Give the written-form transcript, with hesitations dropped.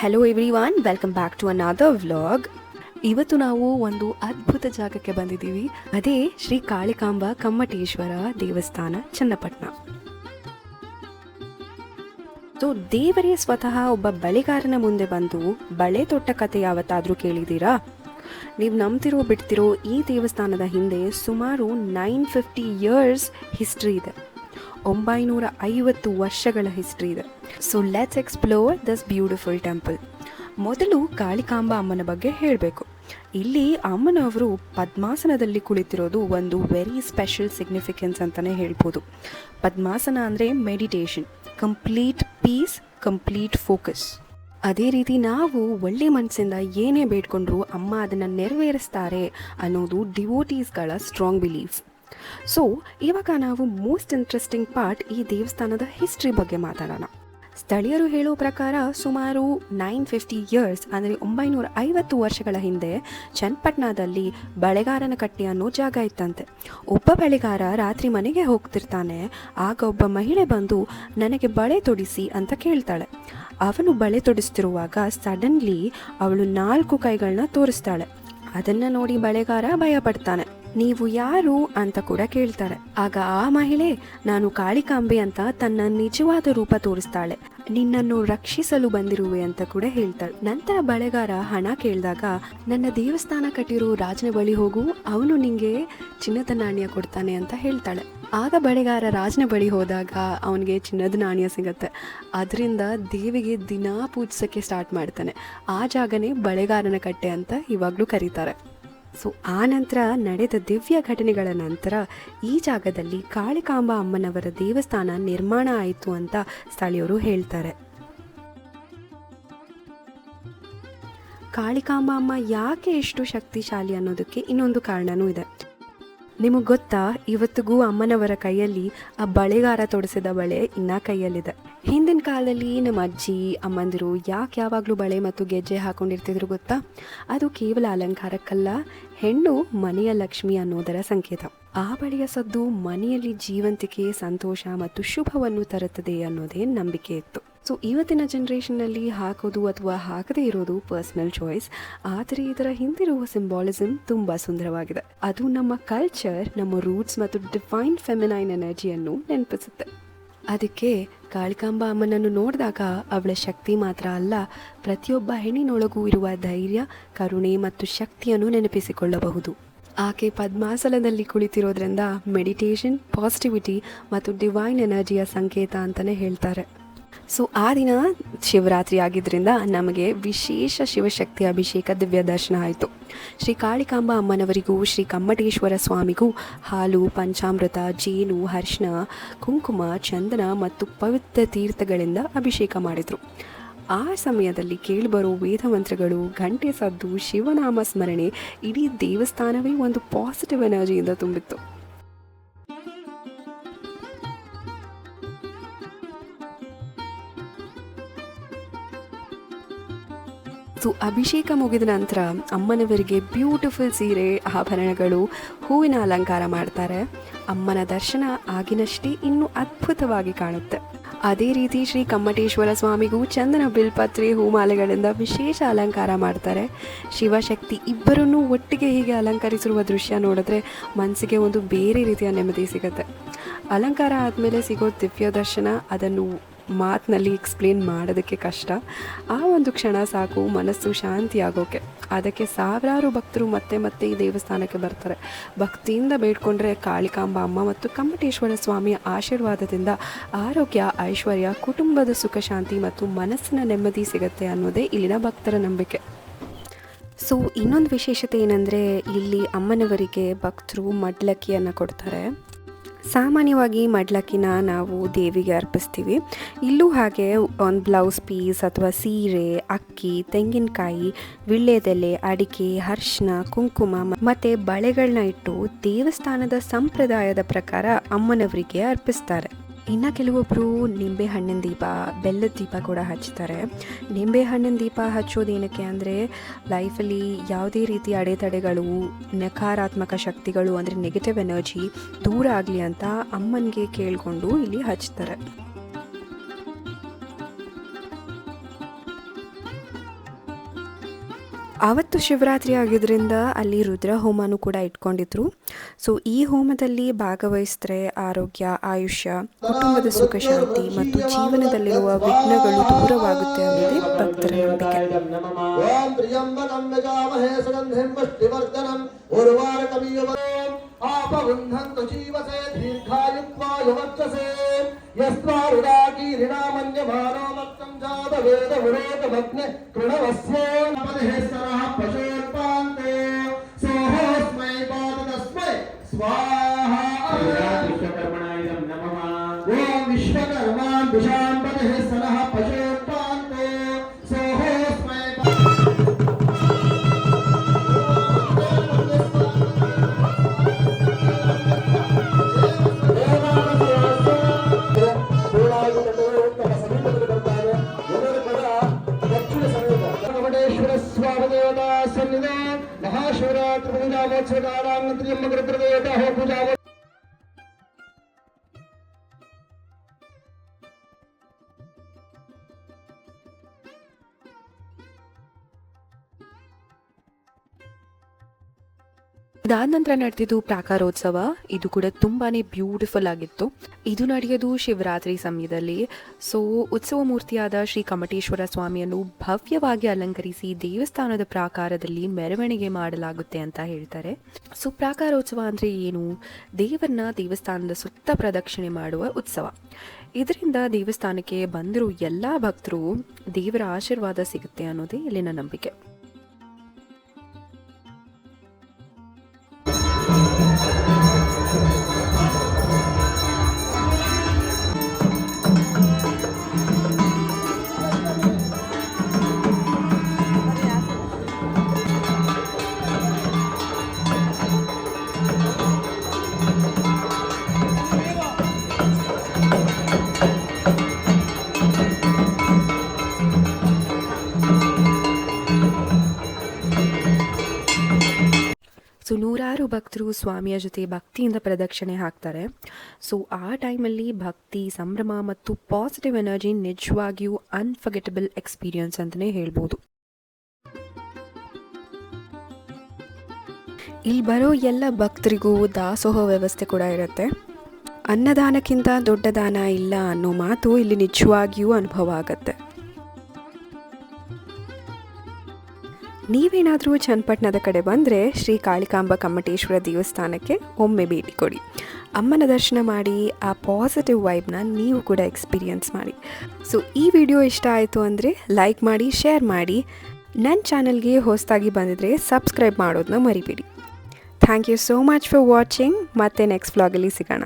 Hello everyone, welcome back to another vlog. ಇವತ್ತು ನಾವು ಒಂದು ಅದ್ಭುತ ಜಾಗಕ್ಕೆ ಬಂದಿದ್ದೀವಿ. ಅದೇ ಶ್ರೀ ಕಾಳಿಕಾಂಬ ಕಮ್ಮಟೇಶ್ವರ ದೇವಸ್ಥಾನ, ಚನ್ನಪಟ್ಟಣ. ಸೊ ದೇವರೇ ಸ್ವತಃ ಒಬ್ಬ ಬಳೆಗಾರನ ಮುಂದೆ ಬಂದು ಬಳೆ ತೊಟ್ಟ ಕಥೆ ಯಾವತ್ತಾದರೂ ಕೇಳಿದ್ದೀರಾ? ನೀವು ನಂಬ್ತಿರೋ ಬಿಡ್ತಿರೋ, ಈ ದೇವಸ್ಥಾನದ ಹಿಂದೆ ಸುಮಾರು 950 ಇಯರ್ಸ್ ಹಿಸ್ಟ್ರಿ ಇದೆ. 950 ವರ್ಷಗಳ ಹಿಸ್ಟ್ರಿ ಇದೆ. So let's explore this beautiful temple. ಮೊದಲು ಕಾಳಿಕಾಂಬ ಅಮ್ಮನ ಬಗ್ಗೆ ಹೇಳಬೇಕು. ಇಲ್ಲಿ ಅಮ್ಮನವರು ಪದ್ಮಾಸನದಲ್ಲಿ ಕುಳಿತಿರೋದು ಒಂದು ವೆರಿ ಸ್ಪೆಷಲ್ ಸಿಗ್ನಿಫಿಕೆನ್ಸ್ ಅಂತಲೇ ಹೇಳ್ಬೋದು. ಪದ್ಮಾಸನ ಅಂದರೆ meditation, complete peace, complete focus. ಅದೇ ರೀತಿ ನಾವು ಒಳ್ಳೆ ಮನಸ್ಸಿಂದ ಏನೇ ಬೇಡ್ಕೊಂಡ್ರೂ ಅಮ್ಮ ಅದನ್ನು ನೆರವೇರಿಸ್ತಾರೆ ಅನ್ನೋದು ಡಿವೋಟೀಸ್ಗಳ ಸ್ಟ್ರಾಂಗ್ ಬಿಲೀಫ್. ಸೊ ಇವಾಗ ನಾವು ಮೋಸ್ಟ್ ಇಂಟ್ರೆಸ್ಟಿಂಗ್ ಪಾರ್ಟ್, ಈ ದೇವಸ್ಥಾನದ ಹಿಸ್ಟ್ರಿ ಬಗ್ಗೆ ಮಾತಾಡೋಣ. ಸ್ಥಳೀಯರು ಹೇಳೋ ಪ್ರಕಾರ ಸುಮಾರು 950 ಇಯರ್ಸ್ ಅಂದರೆ 950 ವರ್ಷಗಳ ಹಿಂದೆ ಚನ್ನಪಟ್ಟಣದಲ್ಲಿ ಬಳೆಗಾರನ ಕಟ್ಟೆ ಅನ್ನೋ ಜಾಗ ಇತ್ತಂತೆ. ಒಬ್ಬ ಬಳೆಗಾರ ರಾತ್ರಿ ಮನೆಗೆ ಹೋಗ್ತಿರ್ತಾನೆ. ಆಗ ಒಬ್ಬ ಮಹಿಳೆ ಬಂದು ನನಗೆ ಬಳೆ ತೊಡಿಸಿ ಅಂತ ಕೇಳ್ತಾಳೆ. ಅವನು ಬಳೆ ತೊಡಿಸ್ತಿರುವಾಗ ಸಡನ್ಲಿ ಅವಳು 4 ಕೈಗಳನ್ನ ತೋರಿಸ್ತಾಳೆ. ಅದನ್ನು ನೋಡಿ ಬಳೆಗಾರ ಭಯ ಪಡ್ತಾನೆ. ನೀವು ಯಾರು ಅಂತ ಕೂಡ ಕೇಳ್ತಾಳೆ. ಆಗ ಆ ಮಹಿಳೆ ನಾನು ಕಾಳಿಕಾಂಬೆ ಅಂತ ತನ್ನ ನಿಜವಾದ ರೂಪ ತೋರಿಸ್ತಾಳೆ. ನಿನ್ನನ್ನು ರಕ್ಷಿಸಲು ಬಂದಿರುವೆ ಅಂತ ಕೂಡ ಹೇಳ್ತಾಳೆ. ನಂತರ ಬಳೆಗಾರ ಹಣ ಕೇಳಿದಾಗ ನನ್ನ ದೇವಸ್ಥಾನ ಕಟ್ಟಿರೋ ರಾಜನ ಬಳಿ ಹೋಗು, ಅವನು ನಿಂಗೆ ಚಿನ್ನದ ನಾಣ್ಯ ಕೊಡ್ತಾನೆ ಅಂತ ಹೇಳ್ತಾಳೆ. ಆಗ ಬಳೆಗಾರ ರಾಜನ ಬಳಿ ಹೋದಾಗ ಅವನಿಗೆ ಚಿನ್ನದ ನಾಣ್ಯ ಸಿಗತ್ತೆ. ಅದರಿಂದ ದೇವಿಗೆ ದಿನಾ ಪೂಜಿಸೋಕ್ಕೆ ಸ್ಟಾರ್ಟ್ ಮಾಡ್ತಾನೆ. ಆ ಜಾಗನೇ ಬಳೆಗಾರನ ಕಟ್ಟೆ ಅಂತ ಇವಾಗಲೂ ಕರೀತಾರೆ. ಸೊ ಆ ನಂತರ ನಡೆದ ದಿವ್ಯ ಘಟನೆಗಳ ನಂತರ ಈ ಜಾಗದಲ್ಲಿ ಕಾಳಿಕಾಂಬ ಅಮ್ಮನವರ ದೇವಸ್ಥಾನ ನಿರ್ಮಾಣ ಆಯಿತು ಅಂತ ಸ್ಥಳೀಯರು ಹೇಳ್ತಾರೆ. ಕಾಳಿಕಾಂಬ ಅಮ್ಮ ಯಾಕೆ ಎಷ್ಟು ಶಕ್ತಿಶಾಲಿ ಅನ್ನೋದಕ್ಕೆ ಇನ್ನೊಂದು ಕಾರಣನೂ ಇದೆ. ನಿಮಗೆ ಗೊತ್ತಾ, ಇವತ್ತಿಗೂ ಅಮ್ಮನವರ ಕೈಯಲ್ಲಿ ಆ ಬಳೆಗಾರ ತೊಡಿಸಿದ ಬಳೆ ಇನ್ನೂ ಕೈಯಲ್ಲಿದೆ. ಹಿಂದಿನ ಕಾಲದಲ್ಲಿ ನಮ್ಮ ಅಜ್ಜಿ ಅಮ್ಮಂದಿರು ಯಾಕೆ ಯಾವಾಗಲೂ ಬಳೆ ಮತ್ತು ಗೆಜ್ಜೆ ಹಾಕೊಂಡಿರ್ತಿದ್ರು ಗೊತ್ತಾ? ಅದು ಕೇವಲ ಅಲಂಕಾರಕ್ಕಲ್ಲ, ಹೆಣ್ಣು ಮನೆಯ ಲಕ್ಷ್ಮಿ ಅನ್ನೋದರ ಸಂಕೇತ. ಆ ಬಳೆಯ ಸದ್ದು ಮನೆಯಲ್ಲಿ ಜೀವಂತಿಕೆ, ಸಂತೋಷ ಮತ್ತು ಶುಭವನ್ನು ತರುತ್ತದೆ ಅನ್ನೋದೇ ನಂಬಿಕೆ ಇತ್ತು. ಸೊ ಇವತ್ತಿನ ಜನ್ರೇಷನ್ನಲ್ಲಿ ಹಾಕೋದು ಅಥವಾ ಹಾಕದೇ ಇರೋದು ಪರ್ಸನಲ್ ಚಾಯ್ಸ್. ಆದರೆ ಇದರ ಹಿಂದಿರುವ ಸಿಂಬಾಲಿಸಮ್ ತುಂಬ ಸುಂದರವಾಗಿದೆ. ಅದು ನಮ್ಮ ಕಲ್ಚರ್, ನಮ್ಮ ರೂಟ್ಸ್ ಮತ್ತು ಡಿವೈನ್ ಫೆಮಿನೈನ್ ಎನರ್ಜಿಯನ್ನು ನೆನಪಿಸುತ್ತೆ. ಅದಕ್ಕೆ ಕಾಳಿಕಾಂಬ ಅಮ್ಮನನ್ನು ನೋಡಿದಾಗ ಅವಳ ಶಕ್ತಿ ಮಾತ್ರ ಅಲ್ಲ, ಪ್ರತಿಯೊಬ್ಬ ಹೆಣ್ಣಿನೊಳಗೂ ಇರುವ ಧೈರ್ಯ, ಕರುಣೆ ಮತ್ತು ಶಕ್ತಿಯನ್ನು ನೆನಪಿಸಿಕೊಳ್ಳಬಹುದು. ಆಕೆ ಪದ್ಮಾಸನದಲ್ಲಿ ಕುಳಿತಿರೋದ್ರಿಂದ ಮೆಡಿಟೇಷನ್, ಪಾಸಿಟಿವಿಟಿ ಮತ್ತು ಡಿವೈನ್ ಎನರ್ಜಿಯ ಸಂಕೇತ ಅಂತಲೇ ಹೇಳ್ತಾರೆ. ಸೊ ಆ ದಿನ ಶಿವರಾತ್ರಿ ಆಗಿದ್ದರಿಂದ ನಮಗೆ ವಿಶೇಷ ಶಿವಶಕ್ತಿ ಅಭಿಷೇಕ ದಿವ್ಯ ದರ್ಶನ ಆಯಿತು. ಶ್ರೀ ಕಾಳಿಕಾಂಬ ಅಮ್ಮನವರಿಗೂ ಶ್ರೀ ಕಮ್ಮಟೇಶ್ವರ ಸ್ವಾಮಿಗೂ ಹಾಲು, ಪಂಚಾಮೃತ, ಜೇನು, ಅರಿಶಿನ, ಕುಂಕುಮ, ಚಂದನ ಮತ್ತು ಪವಿತ್ರ ತೀರ್ಥಗಳಿಂದ ಅಭಿಷೇಕ ಮಾಡಿದರು. ಆ ಸಮಯದಲ್ಲಿ ಕೇಳಿಬರೋ ವೇದಮಂತ್ರಗಳು, ಘಂಟೆ ಸದ್ದು, ಶಿವನಾಮ ಸ್ಮರಣೆ, ಇಡೀ ದೇವಸ್ಥಾನವೇ ಒಂದು ಪಾಸಿಟಿವ್ ಎನರ್ಜಿಯಿಂದ ತುಂಬಿತ್ತು. ಸೊ ಅಭಿಷೇಕ ಮುಗಿದ ನಂತರ ಅಮ್ಮನವರಿಗೆ ಬ್ಯೂಟಿಫುಲ್ ಸೀರೆ, ಆಭರಣಗಳು, ಹೂವಿನ ಅಲಂಕಾರ ಮಾಡ್ತಾರೆ. ಅಮ್ಮನ ದರ್ಶನ ಆಗಿನಷ್ಟೇ ಇನ್ನೂ ಅದ್ಭುತವಾಗಿ ಕಾಣುತ್ತೆ. ಅದೇ ರೀತಿ ಶ್ರೀ ಕಮ್ಮಟೇಶ್ವರ ಸ್ವಾಮಿಗೂ ಚಂದನ, ಬಿಲ್ಪತ್ರೆ, ಹೂಮಾಲೆಗಳಿಂದ ವಿಶೇಷ ಅಲಂಕಾರ ಮಾಡ್ತಾರೆ. ಶಿವಶಕ್ತಿ ಇಬ್ಬರನ್ನೂ ಒಟ್ಟಿಗೆ ಹೀಗೆ ಅಲಂಕರಿಸಿರುವ ದೃಶ್ಯ ನೋಡಿದ್ರೆ ಮನಸ್ಸಿಗೆ ಒಂದು ಬೇರೆ ರೀತಿಯ ನೆಮ್ಮದಿ ಸಿಗುತ್ತೆ. ಅಲಂಕಾರ ಆದಮೇಲೆ ಸಿಗೋ ದಿವ್ಯ ದರ್ಶನ, ಅದನ್ನು ಮಾತಿನಲ್ಲಿ ಎಕ್ಸ್ಪ್ಲೇನ್ ಮಾಡೋದಕ್ಕೆ ಕಷ್ಟ. ಆ ಒಂದು ಕ್ಷಣ ಸಾಕು ಮನಸ್ಸು ಶಾಂತಿಯಾಗೋಕೆ. ಅದಕ್ಕೆ ಸಾವಿರಾರು ಭಕ್ತರು ಮತ್ತೆ ಮತ್ತೆ ಈ ದೇವಸ್ಥಾನಕ್ಕೆ ಬರ್ತಾರೆ. ಭಕ್ತಿಯಿಂದ ಬೇಡ್ಕೊಂಡ್ರೆ ಕಾಳಿಕಾಂಬ ಅಮ್ಮ ಮತ್ತು ಕಮ್ಮಟೇಶ್ವರ ಸ್ವಾಮಿಯ ಆಶೀರ್ವಾದದಿಂದ ಆರೋಗ್ಯ, ಐಶ್ವರ್ಯ, ಕುಟುಂಬದ ಸುಖ, ಶಾಂತಿ ಮತ್ತು ಮನಸ್ಸಿನ ನೆಮ್ಮದಿ ಸಿಗುತ್ತೆ ಅನ್ನೋದೇ ಇಲ್ಲಿನ ಭಕ್ತರ ನಂಬಿಕೆ. ಸೊ ಇನ್ನೊಂದು ವಿಶೇಷತೆ ಏನಂದರೆ, ಇಲ್ಲಿ ಅಮ್ಮನವರಿಗೆ ಭಕ್ತರು ಮಡ್ಲಕ್ಕಿಯನ್ನು ಕೊಡ್ತಾರೆ. ಸಾಮಾನ್ಯವಾಗಿ ಮಡ್ಲಕ್ಕಿನ ನಾವು ದೇವಿಗೆ ಅರ್ಪಿಸ್ತೀವಿ. ಇಲ್ಲೂ ಹಾಗೆ ಒಂದು ಬ್ಲೌಸ್ ಪೀಸ್ ಅಥವಾ ಸೀರೆ, ಅಕ್ಕಿ, ತೆಂಗಿನಕಾಯಿ, ವೀಳ್ಯದೆಲೆ, ಅಡಿಕೆ, ಅರಿಶಿನ, ಕುಂಕುಮ ಮತ್ತು ಬಳೆಗಳನ್ನ ಇಟ್ಟು ದೇವಸ್ಥಾನದ ಸಂಪ್ರದಾಯದ ಪ್ರಕಾರ ಅಮ್ಮನವರಿಗೆ ಅರ್ಪಿಸ್ತಾರೆ. ಇನ್ನು ಕೆಲವೊಬ್ಬರು ನಿಂಬೆಹಣ್ಣಿನ ದೀಪ, ಬೆಲ್ಲದ ದೀಪ ಕೂಡ ಹಚ್ತಾರೆ. ನಿಂಬೆಹಣ್ಣಿನ ದೀಪ ಹಚ್ಚೋದೇನಕ್ಕೆ ಅಂದರೆ, ಲೈಫಲ್ಲಿ ಯಾವುದೇ ರೀತಿ ಅಡೆತಡೆಗಳು, ನಕಾರಾತ್ಮಕ ಶಕ್ತಿಗಳು ಅಂದರೆ ನೆಗೆಟಿವ್ ಎನರ್ಜಿ ದೂರ ಆಗಲಿ ಅಂತ ಅಮ್ಮನಿಗೆ ಕೇಳಿಕೊಂಡು ಇಲ್ಲಿ ಹಚ್ತಾರೆ. ಆವತ್ತು ಶಿವರಾತ್ರಿ ಆಗಿದ್ದರಿಂದ ಅಲ್ಲಿ ರುದ್ರ ಹೋಮನೂ ಕೂಡ ಇಟ್ಕೊಂಡಿದ್ರು. ಸೊ ಈ ಹೋಮದಲ್ಲಿ ಭಾಗವಹಿಸಿದ್ರೆ ಆರೋಗ್ಯ, ಆಯುಷ್ಯ, ಕುಟುಂಬದ ಸುಖ ಶಾಂತಿ ಮತ್ತು ಜೀವನದಲ್ಲಿರುವ ವಿಘ್ನಗಳು ದೂರವಾಗುತ್ತೆ ಅನ್ನೋದೇ ಭಕ್ತರ ನಂಬಿಕೆ. आपबुन्धन्तु जीवसे दीर्घायुत्वाय वर्चसे यस्त्वारुदाकीरिणामन्यमानो मत्तं जातवेदमुरेतमग्ने कृणवस्ये नमः सरः पशोत्पान्ते सोहोस्मै पादतस्मै स्वाहा विश्वकर्मणाय नमः ॐ विश्वकर्मान् विशाम्पतिः सरः पशोत्पान्ते सोहोस्मै महाशिवरात्रि पूजा त्र्यंबक पूजा ಇದಾದ ನಂತರ ನಡೆದಿದ್ದು ಪ್ರಾಕಾರೋತ್ಸವ. ಇದು ಕೂಡ ತುಂಬಾ ಬ್ಯೂಟಿಫುಲ್ ಆಗಿತ್ತು. ಇದು ನಡೆಯೋದು ಶಿವರಾತ್ರಿ ಸಮಯದಲ್ಲಿ. ಸೊ ಉತ್ಸವ ಮೂರ್ತಿಯಾದ ಶ್ರೀ ಕಮಟೇಶ್ವರ ಸ್ವಾಮಿಯನ್ನು ಭವ್ಯವಾಗಿ ಅಲಂಕರಿಸಿ ದೇವಸ್ಥಾನದ ಪ್ರಾಕಾರದಲ್ಲಿ ಮೆರವಣಿಗೆ ಮಾಡಲಾಗುತ್ತೆ ಅಂತ ಹೇಳ್ತಾರೆ. ಸೊ ಪ್ರಾಕಾರೋತ್ಸವ ಅಂದರೆ ಏನು? ದೇವರನ್ನ ದೇವಸ್ಥಾನದ ಸುತ್ತ ಪ್ರದಕ್ಷಿಣೆ ಮಾಡುವ ಉತ್ಸವ. ಇದರಿಂದ ದೇವಸ್ಥಾನಕ್ಕೆ ಬಂದಿರೋ ಎಲ್ಲ ಭಕ್ತರು ದೇವರ ಆಶೀರ್ವಾದ ಸಿಗುತ್ತೆ ಅನ್ನೋದೇ ಇಲ್ಲಿನ ನಂಬಿಕೆ. ಸೊ ನೂರಾರು ಭಕ್ತರು ಸ್ವಾಮಿಯ ಜೊತೆ ಭಕ್ತಿಯಿಂದ ಪ್ರದಕ್ಷಿಣೆ ಹಾಕ್ತಾರೆ. ಸೊ ಆ ಟೈಮಲ್ಲಿ ಭಕ್ತಿ, ಸಂಭ್ರಮ ಮತ್ತು ಪಾಸಿಟಿವ್ ಎನರ್ಜಿ ನಿಜವಾಗಿಯೂ ಅನ್ಫರ್ಗೆಟಬಲ್ ಎಕ್ಸ್ಪೀರಿಯನ್ಸ್ ಅಂತಲೇ ಹೇಳ್ಬೋದು. ಇಲ್ಲಿ ಬರೋ ಎಲ್ಲ ಭಕ್ತರಿಗೂ ದಾಸೋಹ ವ್ಯವಸ್ಥೆ ಕೂಡ ಇರುತ್ತೆ. ಅನ್ನದಾನಕ್ಕಿಂತ ದೊಡ್ಡ ದಾನ ಇಲ್ಲ ಅನ್ನೋ ಮಾತು ಇಲ್ಲಿ ನಿಜವಾಗಿಯೂ ಅನುಭವ ಆಗುತ್ತೆ. ನೀವೇನಾದರೂ ಚನ್ನಪಟ್ಟಣದ ಕಡೆ ಬಂದರೆ ಶ್ರೀ ಕಾಳಿಕಾಂಬ ಕಮ್ಮಟೇಶ್ವರ ದೇವಸ್ಥಾನಕ್ಕೆ ಒಮ್ಮೆ ಭೇಟಿ ಕೊಡಿ. ಅಮ್ಮನ ದರ್ಶನ ಮಾಡಿ ಆ ಪಾಸಿಟಿವ್ ವೈಬ್ನ ನೀವು ಕೂಡ ಎಕ್ಸ್ಪೀರಿಯನ್ಸ್ ಮಾಡಿ. ಸೊ ಈ ವಿಡಿಯೋ ಇಷ್ಟ ಆಯಿತು ಅಂದರೆ ಲೈಕ್ ಮಾಡಿ, ಶೇರ್ ಮಾಡಿ. ನನ್ನ ಚಾನಲ್ಗೆ ಹೊಸದಾಗಿ ಬಂದಿದ್ರೆ ಸಬ್ಸ್ಕ್ರೈಬ್ ಮಾಡೋದನ್ನ ಮರಿಬೇಡಿ. Thank you so much for watching. ಮತ್ತೆ ನೆಕ್ಸ್ಟ್ ವ್ಲಾಗಲ್ಲಿ ಸಿಗೋಣ.